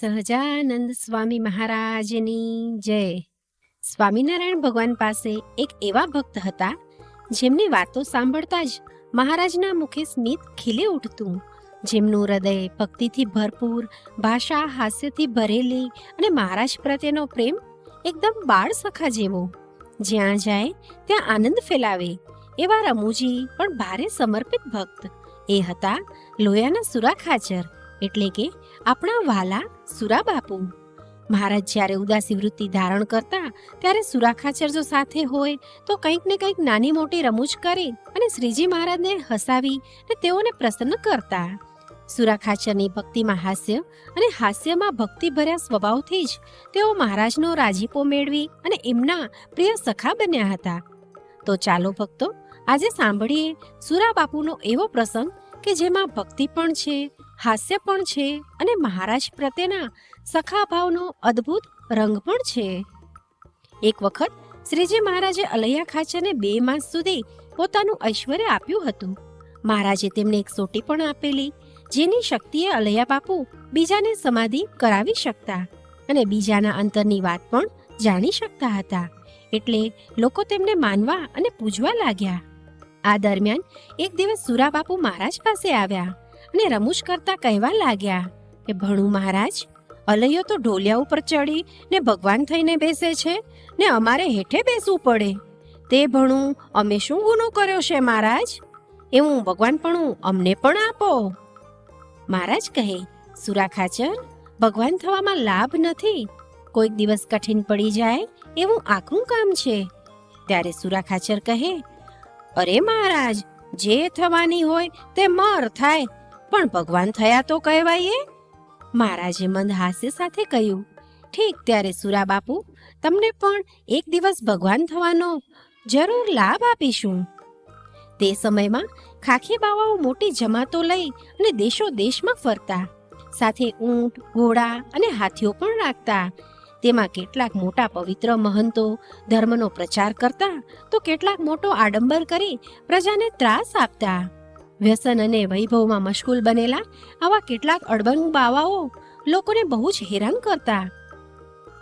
સહજાનંદ સ્વામી મહારાજની જય. સ્વામિનારાયણ ભગવાન પાસે એક એવા ભક્ત હતા જેમની વાતો સાંભળતા જ મહારાજના મુખે સ્મિત ખીલી ઉઠતું, જેમનું હૃદય ભક્તિથી ભરપૂર, ભાષા હાસ્યથી ભરેલી અને મહારાજ પ્રત્યેનો પ્રેમ એકદમ બાળ સખા જેવો. જ્યાં જાય ત્યાં આનંદ ફેલાવે એવા રમૂજી પણ ભારે સમર્પિત ભક્ત એ હતા લોયાના સુરા ખાચર, એટલે કે આપણા વાલા સુરા બાપુ. મહારાજ જ્યારે ઉદાસી વૃત્તિ ધારણ કરતા ત્યારે સુરા ખાચર જો સાથે હોય તો કંઈક ને કંઈક નાની મોટી રમૂજ કરી અને શ્રીજી મહારાજને હસાવી ને તેઓને પ્રસન્ન કરતા. સુરા ખાચરની ભક્તિમાં હાસ્ય અને હાસ્યમાં ભક્તિ ભર્યા સ્વભાવથી જ તેઓ મહારાજનો રાજીપો મેળવી અને એમના પ્રિય સખા બન્યા હતા. તો ચાલો ભક્તો, આજે સાંભળીએ સુરા બાપુનો એવો પ્રસંગ કે જેમાં ભક્તિ પણ છે, હાસ્ય પણ છે અને મહારાજ પ્રત્યેના સખા ભાવનો અદ્ભુત રંગ પણ છે. એક વખત શ્રીજી મહારાજે અલૈયા ખાચરને 2 માસ સુધી પોતાનું ઐશ્વર્ય આપ્યું હતું. મહારાજે તેમને એક સોટી પણ આપેલી, જેની શક્તિએ અલૈયા બાપુ બીજાને સમાધિ કરાવી શકતા અને બીજાના અંતરની વાત પણ જાણી શકતા હતા. એટલે લોકો તેમને માનવા અને પૂજવા લાગ્યા. આ દરમિયાન એક દિવસ સુરા બાપુ મહારાજ પાસે આવ્યા અને રમૂજ કરતા કહેવા લાગ્યા કે ભણું મહારાજ, અલૈયો તો ઢોલિયા ઉપર ચડી ને ભગવાન થઈને બેસે છે ને અમારે હેઠે બેસવું પડે. તે ભણું અમે શું ગુનો કર્યો છે મહારાજ? એવું ભગવાનપણું અમને પણ આપો. મહારાજ કહે, સુરા ખાચર, ભગવાન થવામાં લાભ નથી, કોઈક દિવસ કઠિન પડી જાય એવું આખું કામ છે. ત્યારે સુરા ખાચર કહે, અરે મહારાજ, જે થવાની હોય તે મર થાય, પણ ભગવાન થયા તો કહેવાય. મહારાજે મંદ હાસ્ય સાથે કહ્યું, ઠીક, ત્યારે સુરા બાપુ, તમને પણ એક દિવસ ભગવાન થવાનો જરૂર લાભ આપીશું. તે સમયમાં ખાખી બાવાઓ મોટી જમાતો લઈ અને દેશો દેશમાં ફરતા, સાથે ઊંટ, ઘોડા અને હાથીઓ પણ રાખતા. તેમાં કેટલાક મોટા પવિત્ર મહંતો ધર્મનો પ્રચાર કરતા તો કેટલાક મોટો આડંબર કરી પ્રજાને ત્રાસ આપતા. વ્યસન અને વૈભવમાં મશગુલ બનેલા આવા કેટલાક અડબંગ બાવાઓ લોકોને બહુ જ હેરાન કરતા.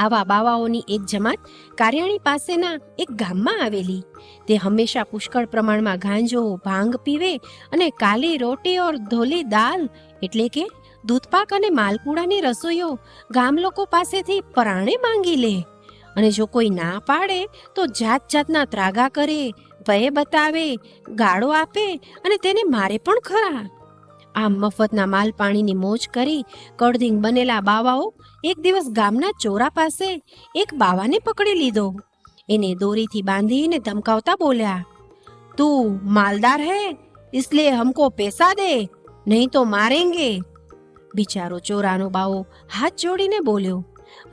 આવા બાવાઓની એક જમાત કારિયાણી પાસેના એક ગામમાં આવેલી. તે હંમેશા પુષ્કળ પ્રમાણમાં ગાંજો, ભાંગ પીવે અને કાલી રોટી ઓર ધોલી દાલ એટલે કે દૂધપાક અને માલપુડાની રસોઈઓ ગામ લોકો પાસેથી પરાણે માંગી લે. અને જો કોઈ ના પાડે તો જાત જાતના ત્રાગા કરે, ભય બતાવે, ગાળો આપે અને તેને મારે પણ ખરા. આમ મફતના માલ પાણીની મોજ કરી કળધિંગ બનેલા બાવાઓ એક દિવસ ગામના ચોરા પાસે એક બાવાને પકડી લીધો. એને દોરીથી બાંધીને ધમકાવતા બોલ્યા, તું માલદાર હે, इसलिए हमको पैसा दे, નહીં તો મારેંગે. બિચારો ચોરાનો બાવો હાથ જોડીને બોલ્યો,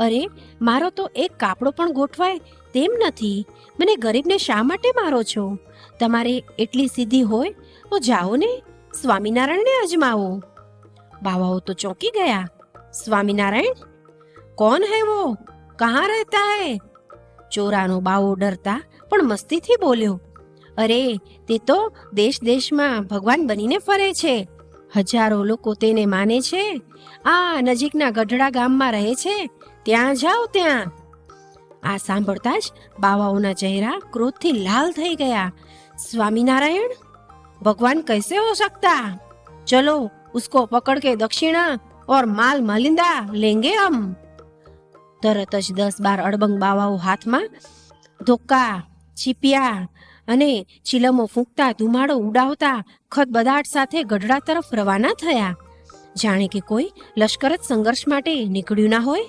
અરે, મારો તો એક કાપડો પણ ગોઠવાય તેમ નથી, મને ગરીબને શા માટે મારો છો? તમારે એટલી સિદ્ધિ હોય તો જાઓ ને, સ્વામિનારાયણને અજમાવો. બાવાઓ તો ચોંકી ગયા. સ્વામિનારાયણ? કોણ હૈ વો? કહાં રહેતા હૈ? ચોરાનો બાવો ડરતા પણ મસ્તીથી બોલ્યો, અરે, તે તો દેશ દેશમાં ભગવાન બનીને ફરે છે, હજારો લોકો તેને માને છે, આ નજીકના ગઢડા ગામમાં રહે છે, ત્યાં જાઓ ત્યાં. આ સાંભળતા જ બાવાઓના ચહેરા ક્રોધથી લાલ થઈ ગયા. સ્વામિનારાયણ? ભગવાન કૈસે હો સકતા? ચલો ઉસકો પકડ કે દક્ષિણા ઓર માલ મલિંદા લેંગે હમ. તરત જ 10-12 અડબંગ બાવાઓ હાથમાં ધોકા, ચીપિયા અને ચિલમો ફૂંકતા, ધુમાડો ઉડાવતા ખદબદાટ સાથે ગઢડા તરફ રવાના થયા, જાણે કે કોઈ લશ્કર જ સંઘર્ષ માટે નીકળ્યું ના હોય.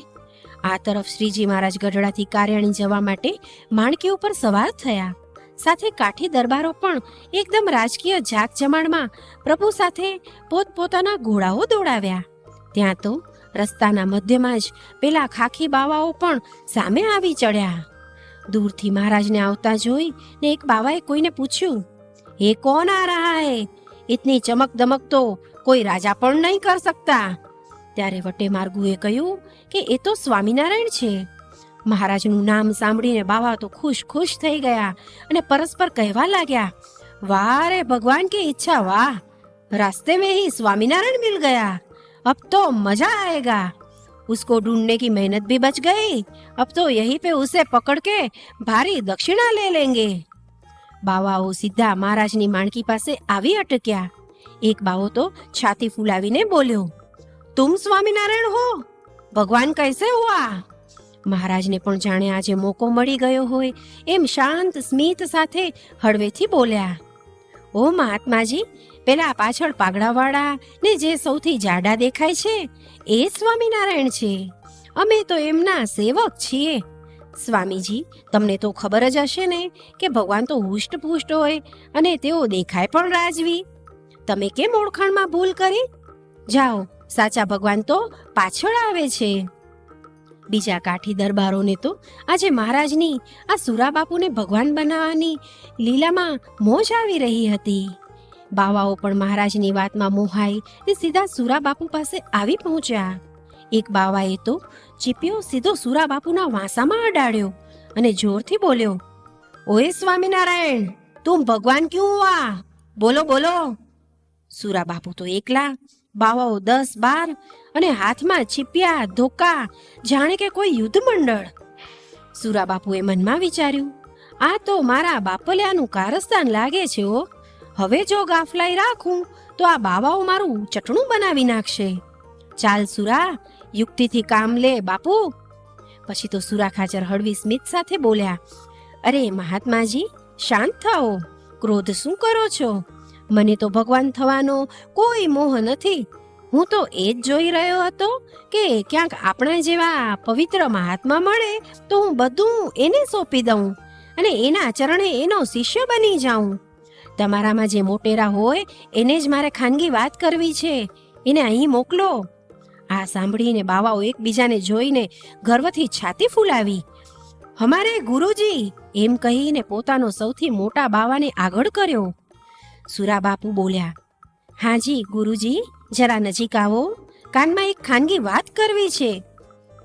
આ તરફ શ્રીજી મહારાજ ગઢડાથી કારિયાણી જવા માટે માણકી ઉપર સવાર થયા. સાથે કાઠી દરબારો પણ એકદમ રાજકીય જાક જમાડમાં પ્રભુ સાથે પોતપોતાના ઘોડાઓ દોડાવ્યા. ત્યાં તો રસ્તાના મધ્યમાં જ પેલા ખાખી બાવાઓ પણ સામે આવી ચડ્યા. દૂરથી મહારાજને આવતા જોઈ ને એક બાવાએ કોઈને પૂછ્યું, એ કોણ આ રહા હૈ? ઇતની ચમક દમક તો કોઈ રાજા પણ નહીં કર સકતા. ત્યારે વટે માર્ગુએ કહ્યું કે એ તો સ્વામિનારાયણ છે. મહારાજનું નામ સાંભળીને બાવા તો ખુશ ખુશ થઈ ગયા અને પરસ્પર કહેવા લાગ્યા, વાહ રે ભગવાન की इच्छा वाह, रास्ते में ही स्वामीनारायण मिल गया, अब तो मजा आएगा. उसको ढूंढने की मेहनत भी बच गई। अब तो यहीं पे उसे पकड़ के भारी दक्षिणा ले लेंगे। બાવાઓ સીધા મહારાજની માણકી પાસે આવી અટક્યા। એક બાવો તો છાતી ફૂલાવીને બોલ્યો, તુમ સ્વામિનારાયણ હો? ભગવાન કૈસે હુઆ? મહારાજને પણ જાણે આજે મોકો મળી ગયો હોય એમ શાંત સ્મિત સાથે હળવેથી બોલ્યા, ઓ મહાત્માજી, પેલા પાછળ પાઘડાવાળા ને જે સૌથી જાડા દેખાય છે એ સ્વામિનારાયણ છે। અમે તો એમના સેવક છીએ। સ્વામીજી, તમને તો ખબર જ હશે ને કે ભગવાન તો હુષ્ટપુષ્ટ હોય અને તેઓ દેખાય પણ રાજવી। તમે કેમ ઓળખાણમાં ભૂલ કરી? જાઓ, સાચા ભગવાન તો પાછળ આવે છે। બીજા કાઠી દરબારોને તો આજે મહારાજની આ સુરાબાપુને ભગવાન બનાવવાની લીલામાં મોજ આવી રહી હતી। બાવાઓ પણ મહારાજની વાતમાં મોહાઈ ને સીધા સુરાબાપુ પાસે આવી પહોંચ્યા। એક બાવાએ તો ચીપિયો સીધો સુરાબાપુના વાંસામાં અડાડ્યો અને જોરથી બોલ્યો, ઓએ સ્વામિનારાયણ, તુમ ભગવાન ક્યું હુઆ? બોલો બોલો। સુરાબાપુ તો એકલા, બાવાઓ 10-12 અને હાથમાં ચીપિયા ધોકા, જાણે કે કોઈ યુદ્ધ મંડળ। સુરાબાપુએ મનમાં વિચાર્યું, આ તો મારા બાપલિયાનું કારસ્તાન લાગે છે ઓ। હવે જો ગાફલાઈ રાખું તો આ બાવાઓ મારું ચટણું બનાવી નાખશે। ચાલ સુરા, યુક્તિથી કામ લે બાપુ। પછી તો સુરા ખાચર હળવી સ્મિત સાથે બોલ્યા, અરે મહાત્માજી, શાંત થાઓ, ક્રોધ શું કરો છો? મને તો ભગવાન થવાનો કોઈ મોહ નથી। હું તો એ જ જોઈ રહ્યો હતો કે ક્યાંક આપણા જેવા પવિત્ર મહાત્મા મળે તો હું બધું એને સોંપી દઉં અને એના ચરણે એનો શિષ્ય બની જાઉં। તમારામાં જે મોટેરા હોય એને જ મારે ખાનગી વાત કરવી છે, એને અહીં મોકલો। આ સાંભળીને બાવાઓ એકબીજાને જોઈને ગર્વથી છાતી ફૂલાવી। હમારે ગુરુજી એમ કહીને પોતાનો સૌથી મોટા બાવાને આગળ કર્યો। સુરાબાપુ બોલ્યા, હાજી ગુરુજી, જરા નજીક આવો, કાનમાં એક ખાનગી વાત કરવી છે।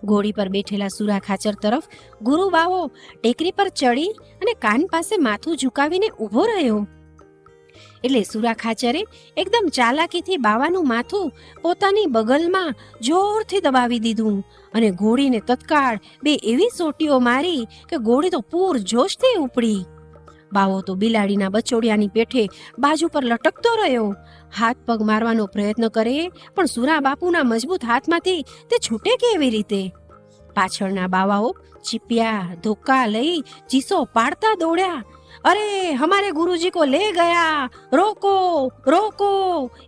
ઘોડી પર બેઠેલા સુરા ખાચર તરફ ગુરુ બાવો ટેકરી પર ચડી અને કાન પાસે માથું ઝુકાવીને ઊભો રહ્યો। એટલે સુરા ખાચરે એકદમ ચાલાકીથી બાવાનું માથું પોતાની બગલમાં જોરથી દબાવી દીધું અને ઘોડીને તત્કાળ 2 એવી સોટીઓ મારી કે ઘોડી તો પૂર જોશથી ઉપડી। બાવો તો બિલાડીના બચોડિયાની પેઠે બાજુ પર લટકતો રહ્યો। હાથ પગ મારવાનો પ્રયત્ન કરે પણ સુરા બાપુના મજબૂત હાથમાંથી તે છૂટે કેવી રીતે? પાછળના બાવાઓ ચીપિયા ધોકા લઈ ચીસો પાડતા દોડ્યા। અરે હમારે ગુરુજી કો લે ગયા, રોકો રોકો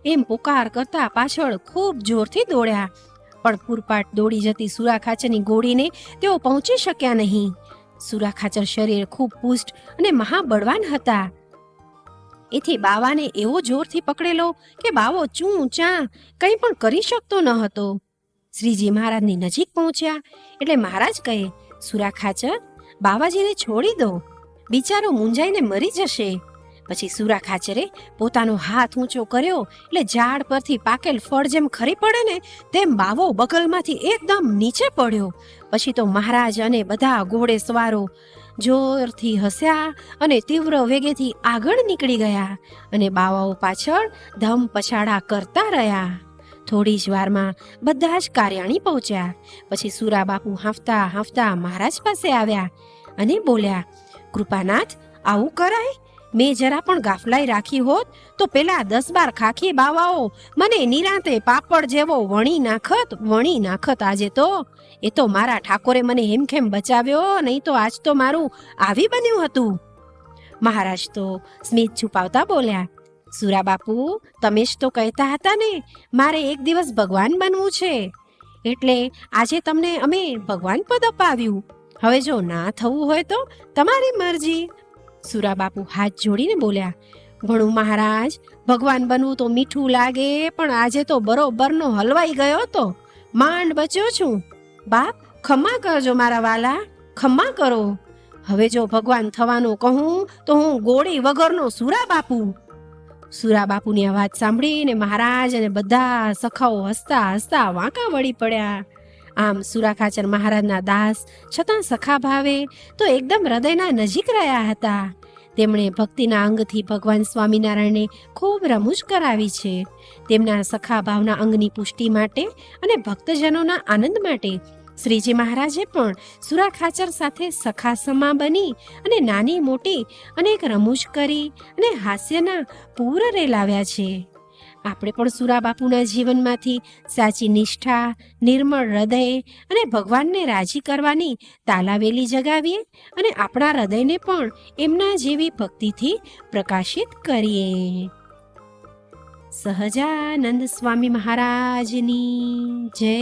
એમ પુકાર કરતા પાછળ ખૂબ જોરથી દોડ્યા। પણ પૂરપાટ દોડી જતી સુરા ખાચરની ઘોડીને તેઓ પહોંચી શક્યા નહીં। સુરા ખાચર શરીર ખૂબ પુષ્ટ અને મહાબળવાન હતા। એથી બાવાને એવો જોરથી પકડેલો કે બાવો ચૂં ચા કંઈ પણ કરી શકતો ન હતો। શ્રીજી મહારાજની નજીક પહોંચ્યા એટલે મહારાજ કહે, સુરા ખાચર, બાવાજીને છોડી દો, બિચારો મૂંઝાઈને મરી જશે। પછી સુરા ખાચરે પોતાનો હાથ ઊંચો કર્યો એટલે ઝાડ પરથી પાકેલ ફળ જેમ ખરી પડે ને તેમ બાવો બગલમાંથી એકદમ નીચે પડ્યો। પછી તો મહારાજ અને બધા ઘોડે સવારો જોરથી હસ્યા અને તીવ્ર વેગેથી આગળ નીકળી ગયા અને બાવાઓ પાછળ ધમ પછાડા કરતા રહ્યા। થોડી જ વારમાં બધા જ કાર્યાણી પહોંચ્યા। પછી સુરાબાપુ હાંફતા હાંફતા મહારાજ પાસે આવ્યા અને બોલ્યા, કૃપાનાથ, આવું કરાય? મેં જરા પણ ગાફલાઈ રાખી હોત તો પેલા 10-12 ખાખી બાવાઓ મને નિરાંતે પાપડ જેવો વણી નાખત આજે તો। એ તો મારા ઠાકોરે મને હેમખેમ બચાવ્યો, નહીં તો આજ તો મારું આવી બન્યું હતું। મહારાજ તો સ્મિત છુપાવતા બોલ્યા, સુરાબાપુ, તમે જ તો કહેતા હતા ને મારે એક દિવસ ભગવાન બનવું છે, એટલે આજે તમને અમે ભગવાન પદ અપાવ્યું। હવે જો ના થવું હોય તો તમારી મરજી। સુરાબાપુ હાથ જોડીને બોલ્યા, ભણું મહારાજ, ભગવાન બનવું તો મીઠું લાગે, પણ આજે તો બરોબરનો હલવાઈ ગયો તો, માંડ બચ્યો છું। બાપ, ખમ્મા કરજો મારા વાલા, ખમ્મા કરો। હવે જો ભગવાન થવાનું કહું તો હું ગોળી વગરનો સુરાબાપુ। સુરાબાપુની આ વાત સાંભળીને મહારાજ અને બધા સખાઓ હસતા હસતા વાંકા વળી પડ્યા। આમ સુરા ખાચર મહારાજના દાસ છતાં સખા ભાવે તો એકદમ હૃદયના નજીક રહ્યા હતા। તેમણે ભક્તિના અંગથી ભગવાન સ્વામિનારાયણને ખૂબ રમૂજ કરાવી છે. તેમના સખા ભાવના અંગની પુષ્ટિ માટે અને ભક્તજનોના આનંદ માટે શ્રીજી મહારાજે પણ સુરા ખાચર સાથે સખા સમા બની અને નાની મોટી અનેક રમૂજ કરી અને હાસ્યના પૂર રેલાવ્યા છે. આપણે પણ સુરા બાપુના જીવનમાંથી સાચી નિષ્ઠા, નિર્મળ હૃદય અને ભગવાનને રાજી કરવાની તાલાવેલી જગાવીએ અને આપણા હૃદયને પણ એમના જેવી ભક્તિથી પ્રકાશિત કરીએ. સહજાનંદ સ્વામી મહારાજની જય.